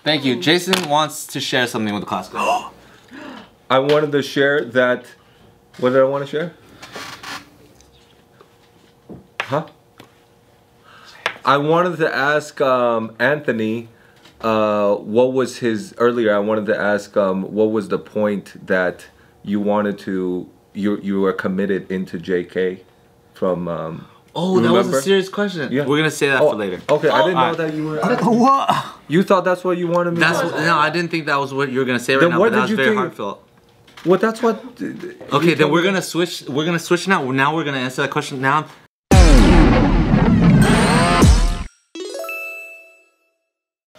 Thank you. Jason wants to share something with the class. I wanted to share that. What did I want to share? Huh? I wanted to ask Anthony what was his earlier. I wanted to ask what was the point that you wanted to you were committed into JK from oh, that was a serious question. Yeah. We're gonna say that for later. Okay, I didn't know that you were. What? You thought that's what you wanted me to say? No, I didn't think that was what you were gonna say right Then now. what But that did was you very think? heartfelt. Well, that's what. Okay, then we're gonna switch. We're gonna switch now. Now we're gonna answer that question now.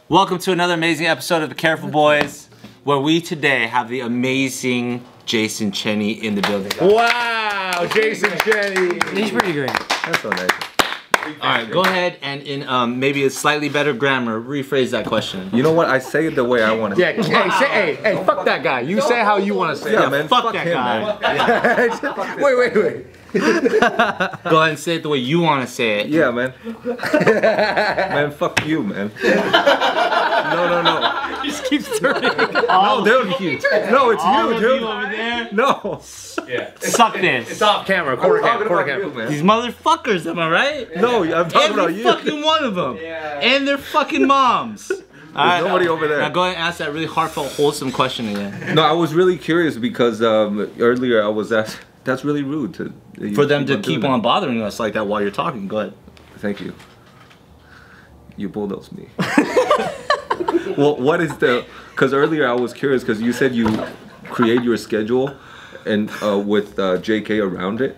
Welcome to another amazing episode of the Careful Boys, where we today have the amazing Jason Cheny in the building. Wow, Jason Cheny. He's pretty great. That's so nice. Alright, go ahead and in maybe a slightly better grammar, rephrase that question. You know what? I say it the way I want to. Yeah, hey, fuck that guy. You say how you want to say it. Yeah, man. Fuck that him, guy. Man. Wait. Go ahead and say it the way you want to say it. Yeah, man. Man, fuck you, man. No. He just keeps turning. No, dude. No, it's All you, of dude. you over there, No. Yeah. suck this. It's off camera, quarter cam. man. These motherfuckers, am I right? No, I'm talking about Every you. fucking one of them. And their fucking moms. There's nobody over there. Now go ahead and ask that really heartfelt, wholesome question again. No, I was really curious because earlier I was asked. That's really rude to For them to keep doing on bothering us like that while you're talking. Go ahead. that. Thank you. You bulldozed me. Well, what is the? Because earlier I was curious because you said you create your schedule and with JK around it,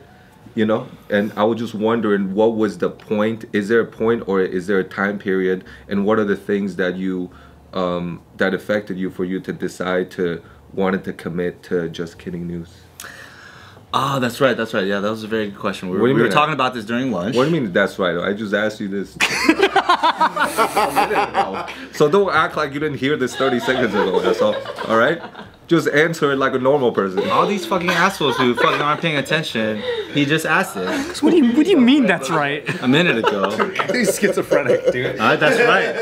you know, and I was just wondering what was the point? Is there a point or is there a time period? And what are the things that you that affected you for you to decide to wanted to commit to JustKiddingNews? Oh, that's right. Yeah, that was a very good question. We What do you were mean? talking about this during lunch. What do you mean that's right? I just asked you this. So don't act like you didn't hear this 30 seconds ago, that's all right? Just answer it like a normal person. All these fucking assholes who fucking aren't paying attention, he just asked it What do you mean that's right? a minute ago. He's schizophrenic, dude. That's right.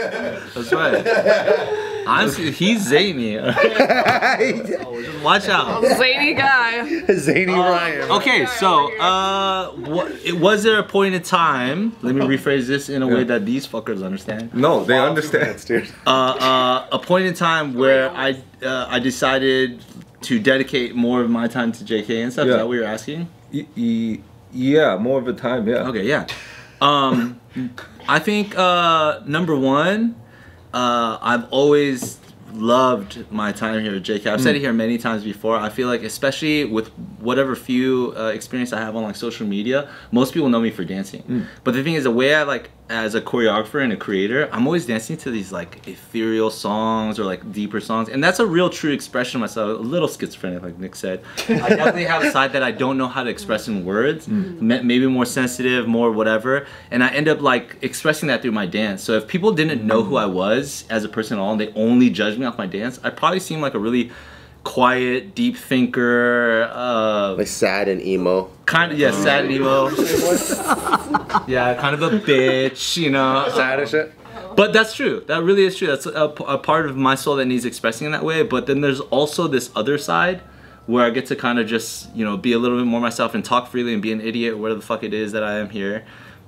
That's right. Honestly, he's zany. Watch out. Zany guy. Zany Ryan. Okay, so was there a point in time? Let me rephrase this in a way that these fuckers understand. No, they understand. Dude. A point in time where I decided to dedicate more of my time to JK and stuff. Yeah. Is that what you're asking? Yeah, more of a time, yeah. Okay, yeah. I think number one, I've always loved my time here at JK. I've said it here many times before. I feel like, especially with whatever few experience I have on like social media, most people know me for dancing. But the thing is, the way I like, as a choreographer and a creator, I'm always dancing to these like ethereal songs or like deeper songs, and that's a real true expression of myself. A little schizophrenic, like Nick said. I definitely have a side that I don't know how to express in words. Maybe more sensitive, more whatever, and I end up like expressing that through my dance. So if people didn't know who I was as a person at all, and they only judged me off my dance, I'd probably seem like a really quiet, deep thinker, like sad and emo. kind of, yeah, sad and emo. Yeah, kind of a bitch, you know. Sad and shit. But that's true. That really is true. That's a part of my soul that needs expressing in that way. But then there's also this other side where I get to kind of just, you know, be a little bit more myself and talk freely and be an idiot where the fuck it is that I am here.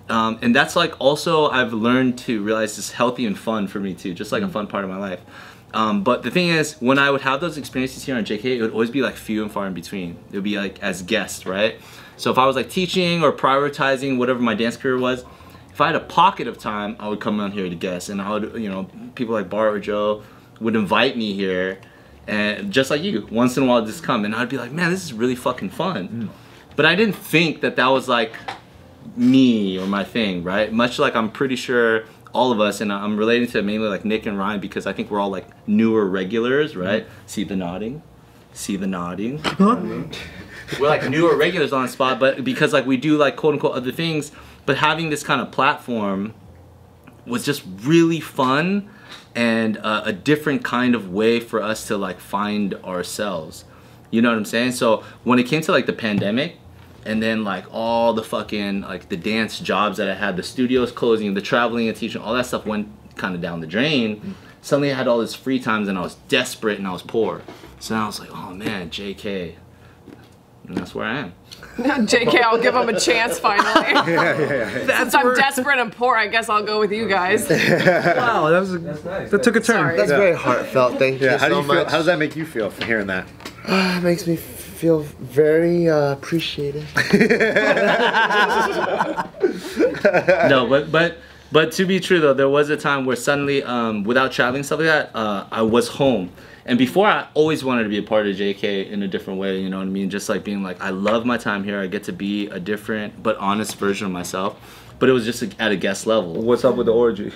And that's like also I've learned to realize it's healthy and fun for me too, just like a fun part of my life. But the thing is, when I would have those experiences here on JK, it would always be like few and far in between. It would be like as guests, right? So if I was like teaching or prioritizing whatever my dance career was, if I had a pocket of time, I would come on here to guest, and I would, you know, people like Bart or Joe would invite me here, and just like you, once in a while just come, and I'd be like, man, this is really fucking fun. But I didn't think that that was like me or my thing, right? Much like I'm pretty sure all of us, and I'm relating to mainly like Nick and Ryan because I think we're all like newer regulars, right? See the nodding, see the nodding. We're like newer regulars on the spot, but because like we do like quote unquote other things, but having this kind of platform was just really fun and a different kind of way for us to like find ourselves. You know what I'm saying? So when it came to like the pandemic, and then like all the fucking like the dance jobs that I had, the studios closing, the traveling and teaching, all that stuff went kind of down the drain. suddenly I had all this free times and I was desperate and I was poor. So now I was like, oh man, JK. And that's where I am. JK, I'll give him a chance finally. Since I'm desperate and poor, I guess I'll go with you guys. Wow, that's nice. That took a turn. Sorry. That's very heartfelt. Thank you so much. How does that make you feel for hearing that? It makes me feel very appreciated. No, but to be true though, there was a time where suddenly, without traveling stuff like that, I was home. And before, I always wanted to be a part of JK in a different way, you know what I mean? Just like being like, I love my time here. I get to be a different but honest version of myself. But it was just at a guest level. What's up with the orgy?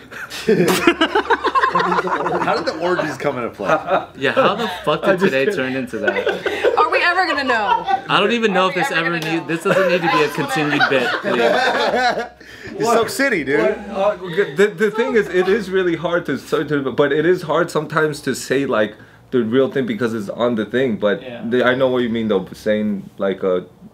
How did the orgies come into play? Yeah, how the fuck did today turn into that? Are we ever gonna know? I don't even know if this ever this doesn't need to be a continued bit, please. It's Soap City, dude. The thing is, it is really hard but it is hard sometimes to say like the real thing because it's on the thing. But I know what you mean though, saying like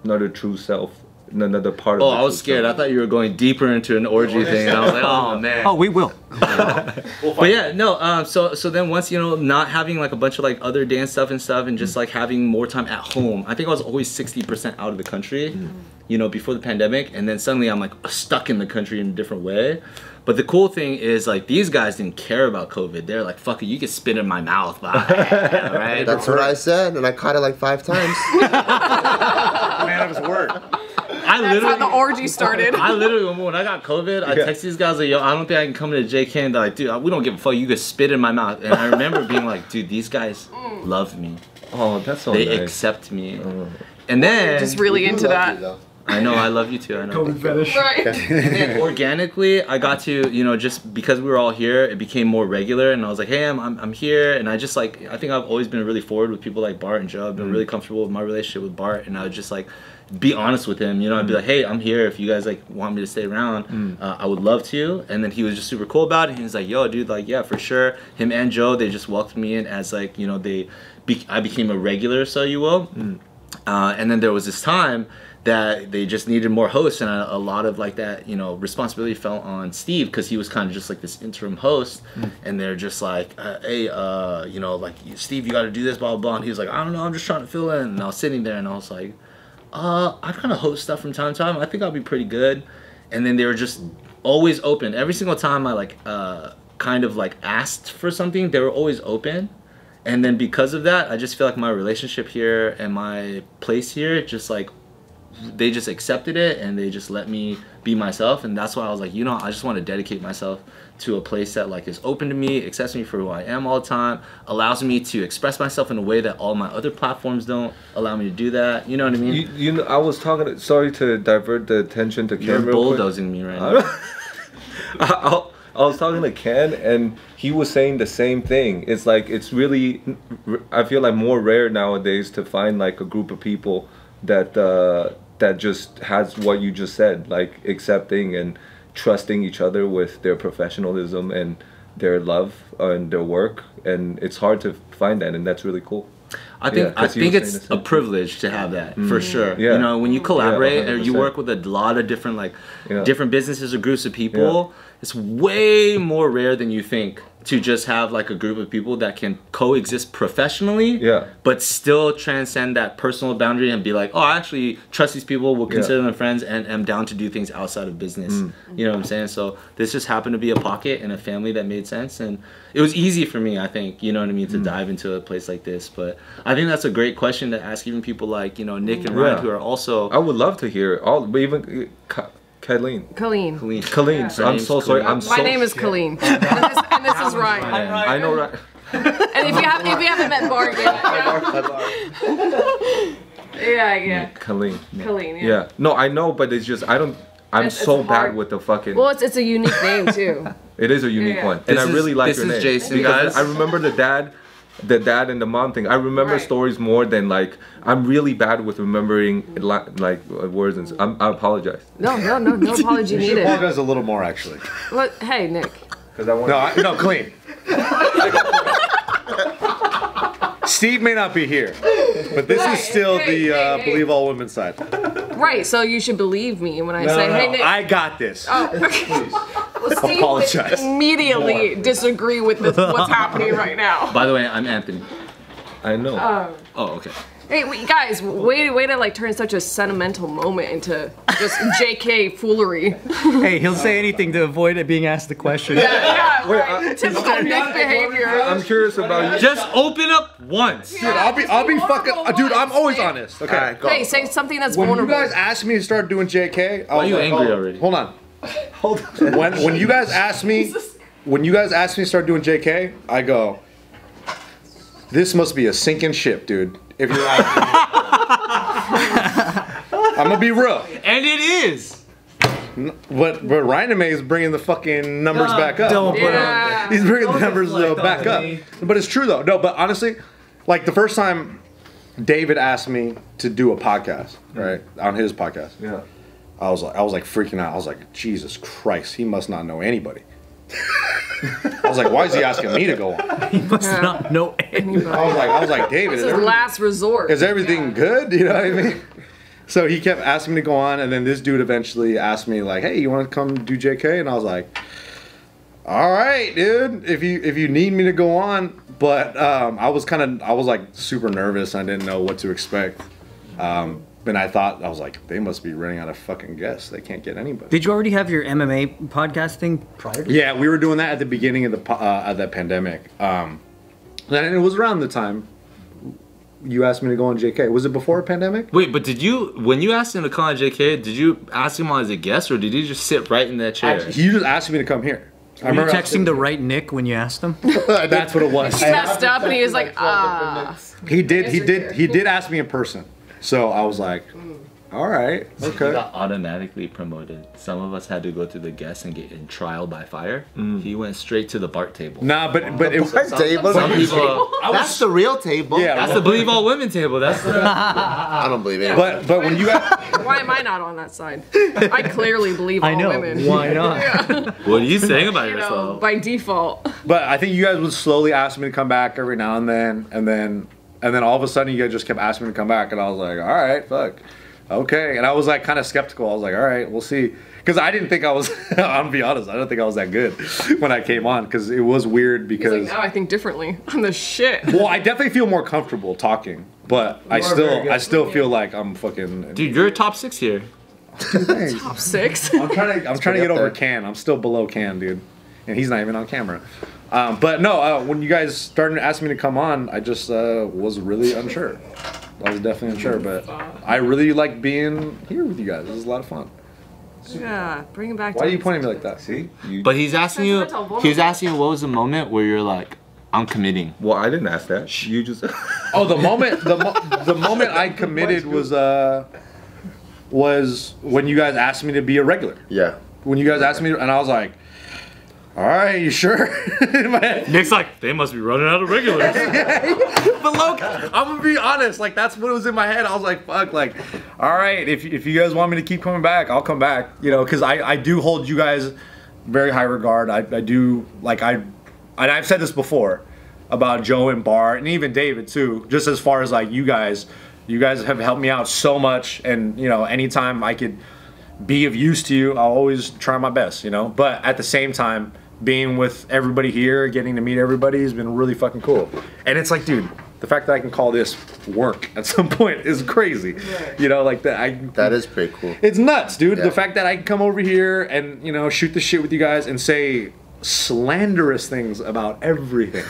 another true self. Another part of I was scared. I thought you were going deeper into an orgy thing, and I was like, oh man. Oh, we will. But yeah, no. So then once not having like a bunch of like other dance stuff and just like having more time at home. I think I was always 60% out of the country, before the pandemic, and then suddenly I'm like stuck in the country in a different way. But the cool thing is like these guys didn't care about COVID. They're like, fuck it, you can spit in my mouth, right? That's what I said, and I caught it like 5 times. Man of his word. That's how the orgy started. I literally, when I got COVID, I texted these guys like, yo, I don't think I can come to JK, and they're like, dude, we don't give a fuck, you can spit in my mouth. And I remember being like, dude, these guys love me. Oh, that's so nice. They accept me. And then... Just really into that. I know, I love you too. I know. COVID fetish. Right. And then organically, I got to, just because we were all here, it became more regular. And I was like, hey, I'm here. And I just like, I think I've always been really forward with people like Bart and Joe. I've been really comfortable with my relationship with Bart. And I would just like, be honest with him, I'd be like, hey, I'm here if you guys like want me to stay around, I would love to. And then he was just super cool about it. He was like, yo, dude, like, yeah, for sure. Him and Joe, they just welcomed me in as like, I became a regular, so you will. And then there was this time that they just needed more hosts, and a lot of like that, responsibility fell on Steve because he was kind of just like this interim host. And they're just like, hey, like, Steve, you got to do this, blah, blah, blah. And he was like, I don't know, I'm just trying to fill in. And I was sitting there and I was like, I kind of host stuff from time to time. I think I'll be pretty good. And then they were just always open. Every single time I like kind of like asked for something, they were always open. And then because of that, I just feel like my relationship here and my place here just like they just accepted it and they just let me be myself. And that's why I was like, I just want to dedicate myself to a place that like is open to me, accepts me for who I am all the time, allows me to express myself in a way that all my other platforms don't allow me to do that. You know what I mean? I was talking. Sorry to divert the attention to Ken. You're bulldozing me right now. I was talking to Ken and he was saying the same thing. It's like it's really, I feel like more rare nowadays to find like a group of people that that just has what you just said, like accepting and trusting each other with their professionalism and their love and their work. And it's hard to find that, and that's really cool. I think it's a privilege to have that, for sure. Yeah. When you collaborate or you work with a lot of different different businesses or groups of people, it's way more rare than you think to just have like a group of people that can coexist professionally, but still transcend that personal boundary and be like, oh, I actually trust these people, will consider them friends, and am down to do things outside of business. You know what I'm saying? So this just happened to be a pocket in a family that made sense, and it was easy for me, I think, to dive into a place like this. But I think that's a great question to ask even people like, Nick and Ryan, who are also... I would love to hear even... Kalyne. So I'm so sorry. My name is Kalyne, and this is Ryan. I know Ryan. And if you haven't met Bart yet, Kalyne. Yeah. No, I know, but it's just I'm so bad with the fucking. Well, it's a unique name too. It is a unique one, and I really like your name. This is Jason, because guys. I remember the dad and the mom thing. I remember stories more than like I'm really bad with remembering like words and I apologize. No apology needed. You apologize a little more actually. But hey, Nick. Because I want. No, Kalyne. Steve may not be here, but this is still the believe all women side. Right, so you should believe me when I say, hey, Nick. I got this. Oh, okay. Well, Steve Apologize. would immediately disagree with what's happening right now. By the way, I'm Anthony. I know. Oh, okay. Hey, guys, way to like turn such a sentimental moment into just JK foolery. Hey, he'll say anything to avoid it being asked the question. Yeah, Wait, right. Typical Nick behavior. I'm curious about you. Just open up once. Dude, I'll be fucking. Dude, I'm always honest. Okay. Alright, go. Hey, say something that's When you vulnerable. guys asked me to start doing JK, I Why are was you like, angry oh, already? Hold on. When you guys asked me, to start doing JK, I go, this must be a sinking ship, dude. If you're I'm gonna be real. And it is. But Ryanimay is bringing the fucking numbers back up. Don't put Yeah. He's bringing the numbers back up. But it's true though. No, but honestly, like the first time David asked me to do a podcast, right, on his podcast, Yeah. I was like freaking out. I was like, Jesus Christ, he must not know anybody. I was like, why is he asking me to go on? He must not know anything. I was like, David, This is last resort. is everything good? You know what I mean? So he kept asking me to go on, and then this dude eventually asked me like, "Hey, you want to come do JK?" And I was like, "All right, dude. If you need me to go on." But I was like super nervous. I didn't know what to expect. And I was like, they must be running out of fucking guests. They can't get anybody. Did you already have your MMA podcast thing prior to Yeah, we were doing that at the beginning of the pandemic. And it was around the time you asked me to go on JK. Was it before a pandemic? Wait, but when you asked him to come on JK, did you ask him as a guest or did he just sit right in that chair? You just asked me to come here. Were you texting the right Nick when you asked him? That's what it was. He messed up and he was like, He did ask me in person. So I was like, all right, He okay. got automatically promoted. Some of us had to go through the guest and get in trial by fire. He went straight to the Bart table. Nah, but it was Table. Some people, That's the real table. Yeah. that's the believe all women table. That's the, I don't believe it. but when you got why am I not on that side? I clearly believe all I know. women. Why not? what are you saying about You know, yourself? by default. but I think you guys would slowly ask me to come back every now and then all of a sudden you guys just kept asking me to come back and I was like, all right, fuck. Okay, and I was like kind of skeptical. I was like, all right, we'll see. Because I didn't think I was, I'm gonna be honest, I don't think I was that good when I came on because it was weird He's because, like, now I think differently. I'm the shit. well, I definitely feel more comfortable talking, but I still feel like I'm fucking. Dude, you're top 6 here. Top 6. I'm trying to get over there. Can. I'm still below Can, dude, and he's not even on camera. But no, when you guys started to ask me to come on, I just was really unsure. I was definitely unsure, but I really like being here with you guys. This is a lot of fun. Yeah, bring it back Why to are you pointing at me like that? See? But he's asking you, Sentimental, he was asking you what was the moment where you're like, I'm committing. Well, I didn't ask that. You just. Oh, the moment the moment I committed was when you guys asked me to be a regular. Yeah. When you guys asked me, and I was like, all right, you sure? In my head. Nick's like, they must be running out of regulars. But look, I'm gonna be honest. Like that's what was in my head. I was like, fuck. Like, all right, if you guys want me to keep coming back, I'll come back. You know, because I do hold you guys very high regard. I do like and I've said this before about Joe and Bart and even David too. Just as far as like you guys have helped me out so much, and you know, anytime I could be of use to you, I'll always try my best. You know, but at the same time, being with everybody here, getting to meet everybody has been really fucking cool. And it's like, dude, the fact that I can call this work at some point is crazy. You know, like that. That is pretty cool. It's nuts, dude. Yeah. The fact that I can come over here and, you know, shoot the shit with you guys and say slanderous things about everything.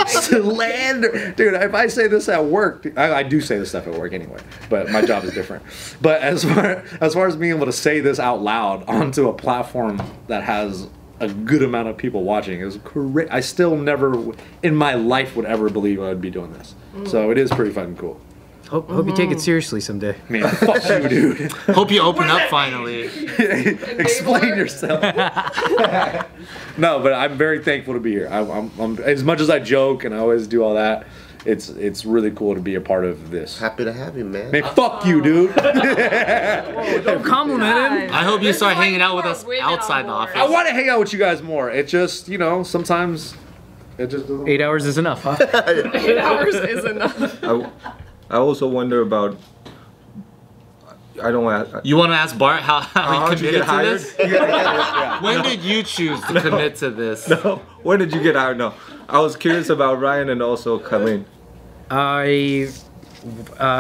Slander. Dude, if I say this at work, I do say this stuff at work anyway, but my job is different. But as far as being able to say this out loud onto a platform that has a good amount of people watching is correct. I still never in my life would ever believe I would be doing this. So it is pretty fucking cool. Hope you take it seriously someday. Man, fuck you, dude. Hope you open up finally. Explain yourself. No, but I'm very thankful to be here. I'm as much as I joke and I always do all that. It's really cool to be a part of this. Happy to have you, man. Man, fuck you, dude. Don't compliment him. I hope you start There's hanging like out with more us women outside on the board. office. I want to hang out with you guys more. It just, you know, sometimes it just doesn't. 8 hours is enough, huh? 8 hours is enough. I also wonder about I don't want to. You want to ask Bart how How'd he you committed get to hired? this? When did you choose to commit to this? No. When did you get hired? No. I was curious about Ryan and also Kalyne.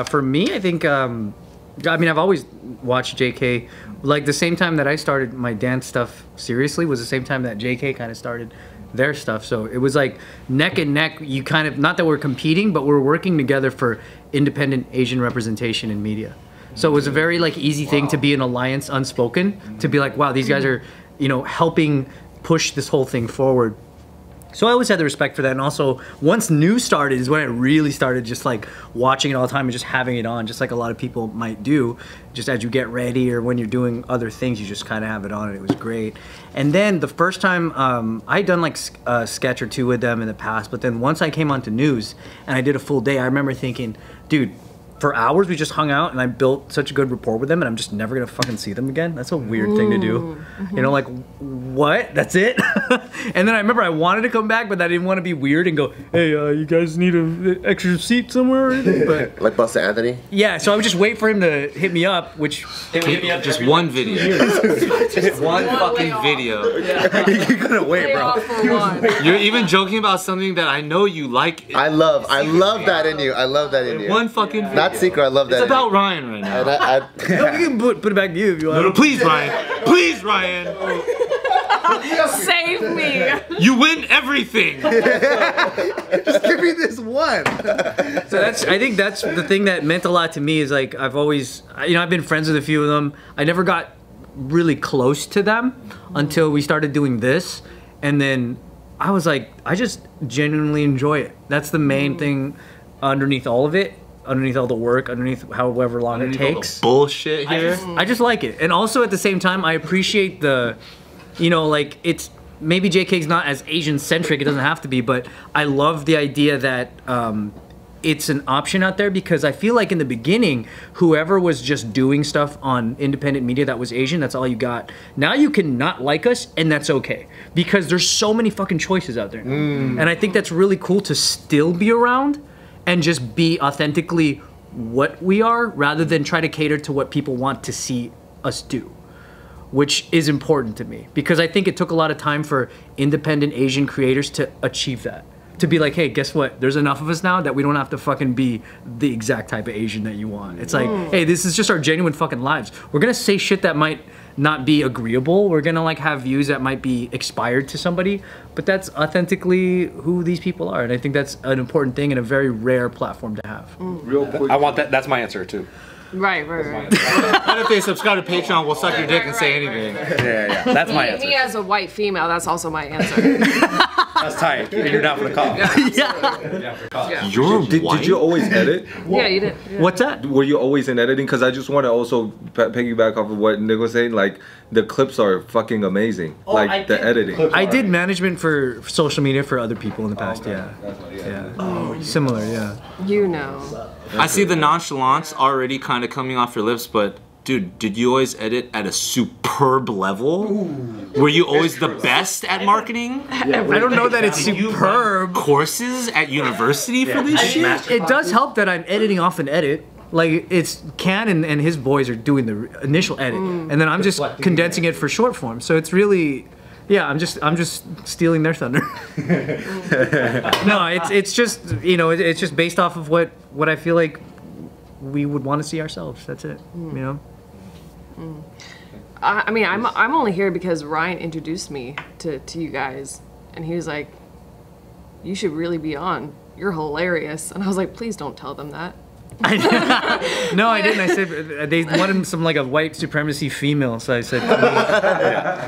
For me, I think, I mean, I've always watched JK. Like, the same time that I started my dance stuff seriously was the same time that JK kind of started their stuff. So it was like neck and neck. You kind of, not that we're competing, but we're working together for independent Asian representation in media. So it was a very like easy thing to be an alliance unspoken, to be like, wow, these guys are, you know, helping push this whole thing forward. So I always had the respect for that, and also once news started is when I really started just like watching it all the time and just having it on, just like a lot of people might do, just as you get ready or when you're doing other things, you just kind of have it on, and it was great. And then the first time I'd done like a sketch or two with them in the past, but then once I came onto news and I did a full day, I remember thinking, dude, for hours we just hung out and I built such a good rapport with them, and I'm just never gonna fucking see them again. That's a weird thing to do. You know, like, what? That's it? And then I remember I wanted to come back, but I didn't want to be weird and go, hey, you guys need an extra seat somewhere or anything? But Like Busta Anthony? yeah, so I would just wait for him to hit me up, which they would hit me up Just one video. Just one fucking video. You're gonna wait, Lay bro. off for one. You're even joking about something that I know you like. I love that in you. I love that in you. One fucking video. Not secret, I love that It's in you. about Ryan right now. And no, we can put it back to you if you want. No, please, Ryan. Please, Ryan. Save me. You win everything. Just give me this one. So I think that's the thing that meant a lot to me, is like I've always, you know, I've been friends with a few of them. I never got really close to them until we started doing this, and then I was like, I just genuinely enjoy it. That's the main thing underneath all of it, underneath all the work, underneath however long it takes. Bullshit here. I just like it. And also at the same time, I appreciate the, you know, like, it's, maybe JK's not as Asian centric, it doesn't have to be, but I love the idea that it's an option out there, because I feel like in the beginning, whoever was just doing stuff on independent media that was Asian, that's all you got. Now you can not like us, and that's okay, because there's so many fucking choices out there. And I think that's really cool to still be around and just be authentically what we are, rather than try to cater to what people want to see us do, which is important to me, because I think it took a lot of time for independent Asian creators to achieve that. To be like, hey, guess what? There's enough of us now that we don't have to fucking be the exact type of Asian that you want. It's like, hey, this is just our genuine fucking lives. We're gonna say shit that might not be agreeable. We're gonna like have views that might be expired to somebody, but that's authentically who these people are. And I think that's an important thing and a very rare platform to have. Real quick. I want that. That's my answer too. Right. And if they subscribe to Patreon, we'll suck your dick and say anything. Yeah. That's my answer. Me as a white female, that's also my answer. That's tight. And you're down for the call. You're Did you always edit? Yeah, you did. Yeah. What's that? Were you always in editing? Because I just want to also piggyback off of what Nick was saying. Like, the clips are fucking amazing. Like, the editing. I did management for social media for other people in the past, yeah. Similar, yeah. You know. I see the nonchalance already kind of coming off your lips, but dude, did you always edit at a superb level? Were you always the best at marketing? I don't know that it's superb. Courses at university for this shit? It does help that I'm editing off an edit. Like, it's Kwan and his boys are doing the initial edit, and then I'm just condensing it for short form. So it's really, yeah, I'm just stealing their thunder. No, it's just, you know, it's just based off of what I feel like we would want to see ourselves. That's it, you know. I mean, I'm only here because Ryan introduced me to you guys, and he was like, "You should really be on. You're hilarious." And I was like, "Please don't tell them that." No, I didn't. I said they wanted some like a white supremacy female, so I said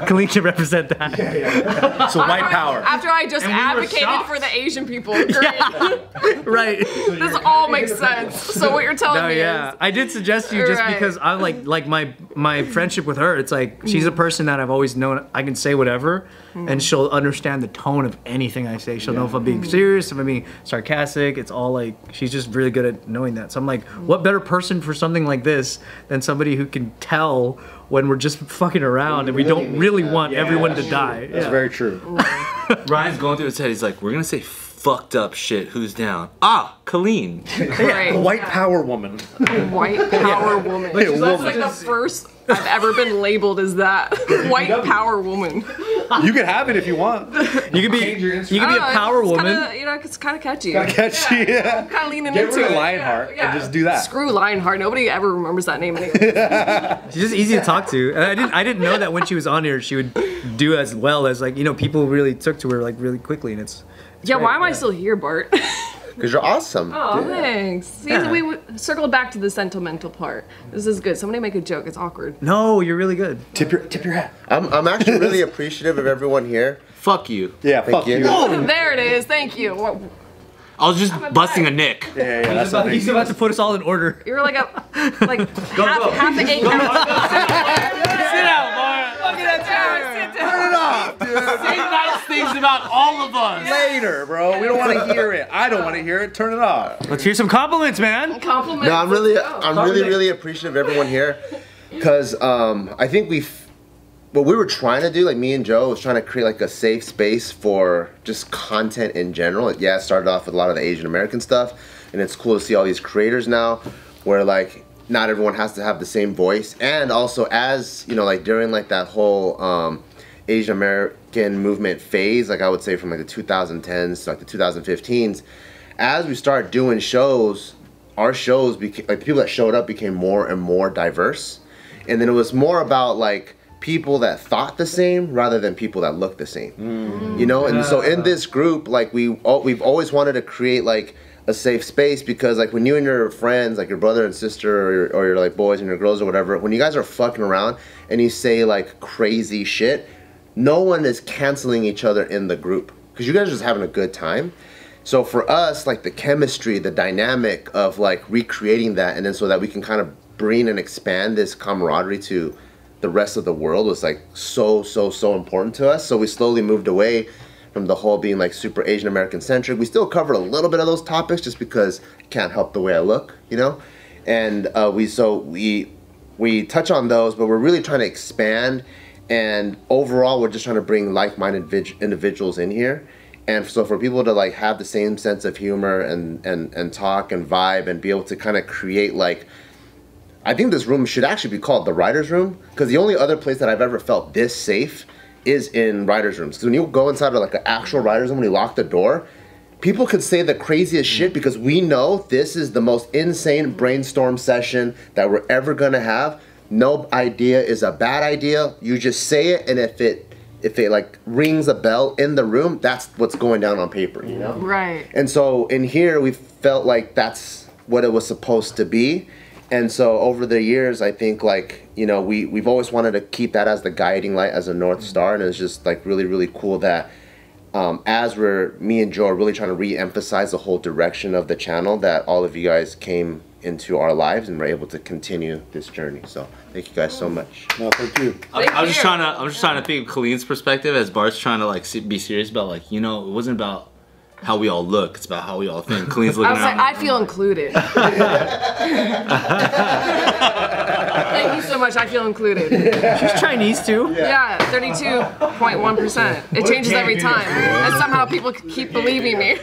Kalyne should represent that. So white power. After I just advocated for the Asian people. Great. Right. This all makes sense. So what you're telling me is, I did suggest you just Right. because I like my friendship with her. It's like she's a person that I've always known I can say whatever, and she'll understand the tone of anything I say. She'll know if I'm being serious, if I'm being sarcastic. It's all like, she's just really good at knowing that. So I'm like, what better person for something like this than somebody who can tell when we're just fucking around and we don't really want everyone to die. That's very true. Ryan's going through his head. He's like, we're gonna say fucked up shit. Who's down? Ah, Kalyne. Right. White power woman. White power woman. Like a That's woman. like the first I've ever been labeled as that. White power woman. You can have it if you want. You could be a power woman. Kinda, you know, it's kind of catchy. Catchy. Yeah. Kind of leaning Get into rid of it. Lionheart and just do that. Screw Lionheart. Nobody ever remembers that name anymore. She's just easy to talk to. And I didn't know that when she was on here, she would do as well as like, you know, people really took to her like really quickly, and it's Yeah, great, why am I still here, Bart? Because you're awesome. Oh, thanks. See, we circled back to the sentimental part. This is good. Somebody make a joke. It's awkward. No, you're really good. Tip your hat. I'm actually really appreciative of everyone here. Fuck you. Yeah, Thank fuck you. you. There it is. Thank you. I was just busting a nick. Yeah, that's something. He's about to put us all in order. You're like half the 8 counts. Sit down, Bart. Look at that chair. Sit down. Turn it off, dude. Say nice things about all of us. Later, bro. We don't want to hear it. I don't want to hear it. Turn it off. Let's hear some compliments, man. Compliment. No, I'm really appreciative of everyone here, because I think what we were trying to do, like me and Joe, was trying to create like a safe space for just content in general. Yeah, it started off with a lot of the Asian American stuff, and it's cool to see all these creators now, where like not everyone has to have the same voice, and also as you know, like during like that whole Asian American movement phase, like I would say from like the 2010s to like the 2015s, as we start doing shows, our shows became like the people that showed up became more and more diverse, and then it was more about like people that thought the same rather than people that looked the same. You know, and so in this group, like we've always wanted to create like a safe space, because like when you and your friends, like your brother and sister, or your like boys and your girls or whatever, when you guys are fucking around and you say like crazy shit, no one is canceling each other in the group, because you guys are just having a good time. So for us, like the chemistry, the dynamic of like recreating that, and then so that we can kind of bring and expand this camaraderie to the rest of the world was like so important to us. So we slowly moved away from the whole being like super Asian American centric. We still covered a little bit of those topics just because I can't help the way I look, you know? And we touch on those, but we're really trying to expand, and overall we're just trying to bring like-minded individuals in here. And so for people to like have the same sense of humor and talk and vibe and be able to kind of create like, I think this room should actually be called the writer's room, because the only other place that I've ever felt this safe is in writer's rooms. Because when you go inside of like an actual writer's room, when you lock the door, people could say the craziest shit, because we know this is the most insane brainstorm session that we're ever gonna have. No idea is a bad idea. You just say it, and if it like rings a bell in the room, that's what's going down on paper, you know? Right. Mm-hmm. And so in here, we felt like that's what it was supposed to be. And so over the years, I think like, you know, we've always wanted to keep that as the guiding light, as a North Star. And it's just like really cool that as me and Joe are really trying to re-emphasize the whole direction of the channel, that all of you guys came into our lives and were able to continue this journey. So thank you guys so much. No, thank you. I'm just trying to think of Kalyne's perspective as Bart's trying to like be serious about, like, you know, it wasn't about how we all look, it's about how we all think. Kalyne's looking I was like, at I feel included. Thank you so much. I feel included. She's Chinese too. Yeah, 32.1%. It changes every time, and somehow people keep believing me.